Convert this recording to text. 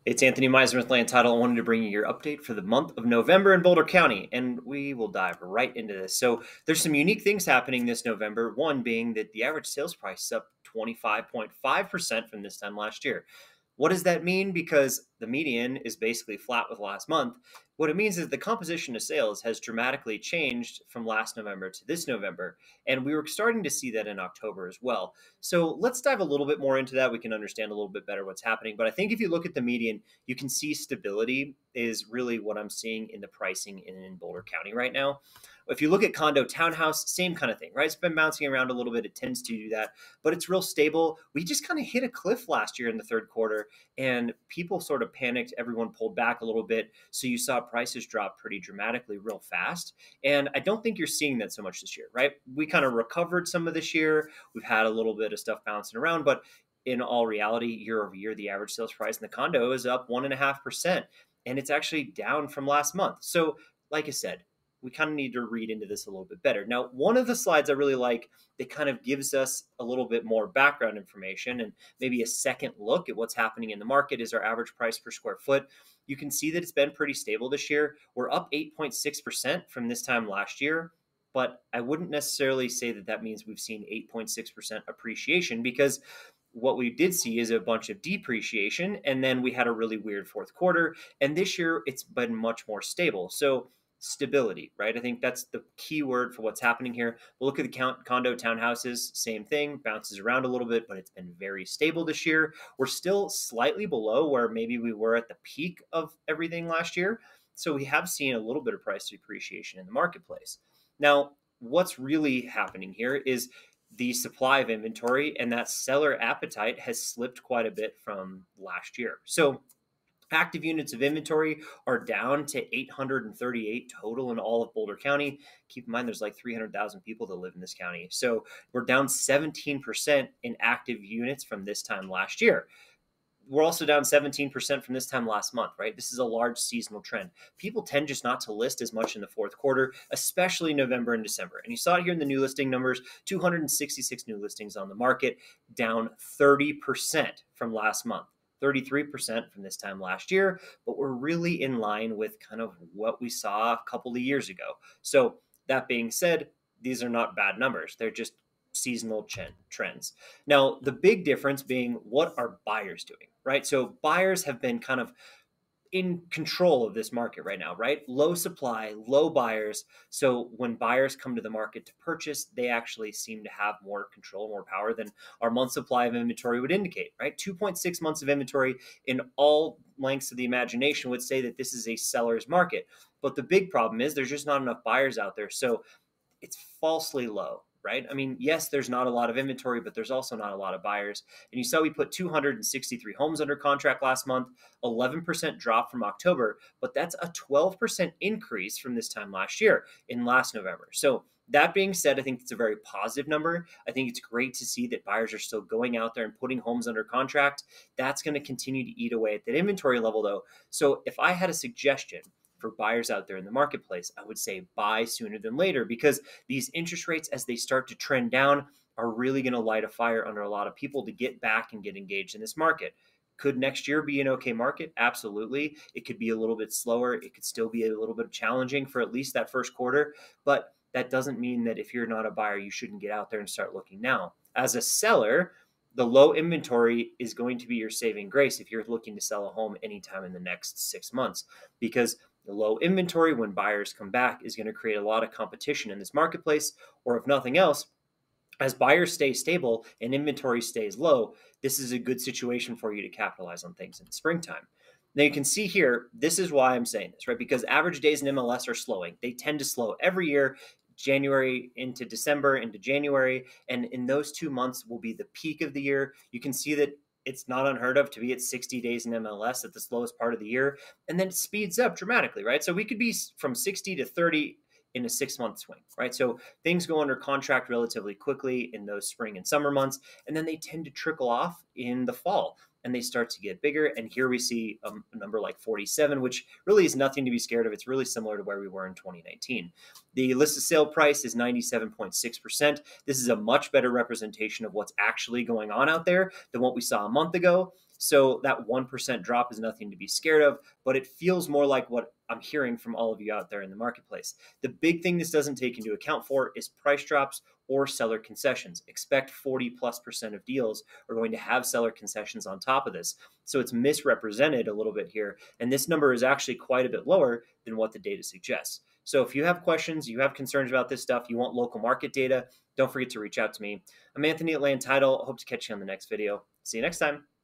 It's Anthony Meisner with Land Title. I wanted to bring you your update for the month of November in Boulder County, and we will dive right into this. So, there's some unique things happening this November. One being that the average sales price is up 25.5% from this time last year. What does that mean? Because the median is basically flat with last month. What it means is the composition of sales has dramatically changed from last November to this November. And we were starting to see that in October as well. So let's dive a little bit more into that. We can understand a little bit better what's happening. But I think if you look at the median, you can see stability is really what I'm seeing in the pricing in Boulder County right now. If you look at condo townhouse, same kind of thing, right? It's been bouncing around a little bit. It tends to do that, but it's real stable. We just kind of hit a cliff last year in the third quarter, and people sort of panicked. Everyone pulled back a little bit. So you saw prices drop pretty dramatically real fast. And I don't think you're seeing that so much this year, right? We kind of recovered some of this year. We've had a little bit of stuff bouncing around, but in all reality, year over year, the average sales price in the condo is up 1.5%. And it's actually down from last month. So, like I said, we kind of need to read into this a little bit better. Now, one of the slides I really like that kind of gives us a little bit more background information and maybe a second look at what's happening in the market is our average price per square foot. You can see that it's been pretty stable this year. We're up 8.6% from this time last year, but I wouldn't necessarily say that that means we've seen 8.6% appreciation, because what we did see is a bunch of depreciation, and then we had a really weird fourth quarter. And this year, it's been much more stable. So stability, right? I think that's the key word for what's happening here. We'll look at the condo townhouses, same thing, bounces around a little bit, but it's been very stable this year. We're still slightly below where maybe we were at the peak of everything last year. So we have seen a little bit of price depreciation in the marketplace. Now, what's really happening here is the supply of inventory, and that seller appetite has slipped quite a bit from last year. So active units of inventory are down to 838 total in all of Boulder County. Keep in mind, there's like 300,000 people that live in this county. So we're down 17% in active units from this time last year. We're also down 17% from this time last month, right? This is a large seasonal trend. People tend just not to list as much in the fourth quarter, especially November and December. And you saw it here in the new listing numbers, 266 new listings on the market, down 30% from last month. 33% from this time last year, but we're really in line with kind of what we saw a couple of years ago. So that being said, these are not bad numbers. They're just seasonal trends. Now, the big difference being, what are buyers doing, right? So buyers have been kind of in control of this market right now, right? Low supply, low buyers. So when buyers come to the market to purchase, they actually seem to have more control, more power than our month supply of inventory would indicate, right? 2.6 months of inventory in all lengths of the imagination would say that this is a seller's market. But the big problem is there's just not enough buyers out there. So it's falsely low, right? I mean, yes, there's not a lot of inventory, but there's also not a lot of buyers. And you saw we put 263 homes under contract last month, 11% drop from October, but that's a 12% increase from this time last year in last November. So that being said, I think it's a very positive number. I think it's great to see that buyers are still going out there and putting homes under contract. That's going to continue to eat away at that inventory level, though. So if I had a suggestion for buyers out there in the marketplace, I would say buy sooner than later, because these interest rates, as they start to trend down, are really going to light a fire under a lot of people to get back and get engaged in this market. Could next year be an okay market? Absolutely. It could be a little bit slower. It could still be a little bit challenging for at least that first quarter, but that doesn't mean that if you're not a buyer, you shouldn't get out there and start looking now. As a seller, the low inventory is going to be your saving grace if you're looking to sell a home anytime in the next 6 months, because the low inventory, when buyers come back, is going to create a lot of competition in this marketplace. Or if nothing else, as buyers stay stable and inventory stays low, this is a good situation for you to capitalize on things in springtime. Now you can see here, this is why I'm saying this, right? Because average days in MLS are slowing. They tend to slow every year, January into December into January. And in those 2 months will be the peak of the year. You can see that it's not unheard of to be at 60 days in MLS at the slowest part of the year. And then it speeds up dramatically, right? So we could be from 60 to 30 in a 6-month swing, right? So things go under contract relatively quickly in those spring and summer months, and then they tend to trickle off in the fall and they start to get bigger. And here we see a number like 47, which really is nothing to be scared of. It's really similar to where we were in 2019. The listed sale price is 97.6%. This is a much better representation of what's actually going on out there than what we saw a month ago. So that 1% drop is nothing to be scared of, but it feels more like what I'm hearing from all of you out there in the marketplace. The big thing this doesn't take into account for is price drops or seller concessions. Expect 40+% of deals are going to have seller concessions on top of this. So it's misrepresented a little bit here. And this number is actually quite a bit lower than what the data suggests. So if you have questions, you have concerns about this stuff, you want local market data, don't forget to reach out to me. I'm Anthony at Land Title. I hope to catch you on the next video. See you next time.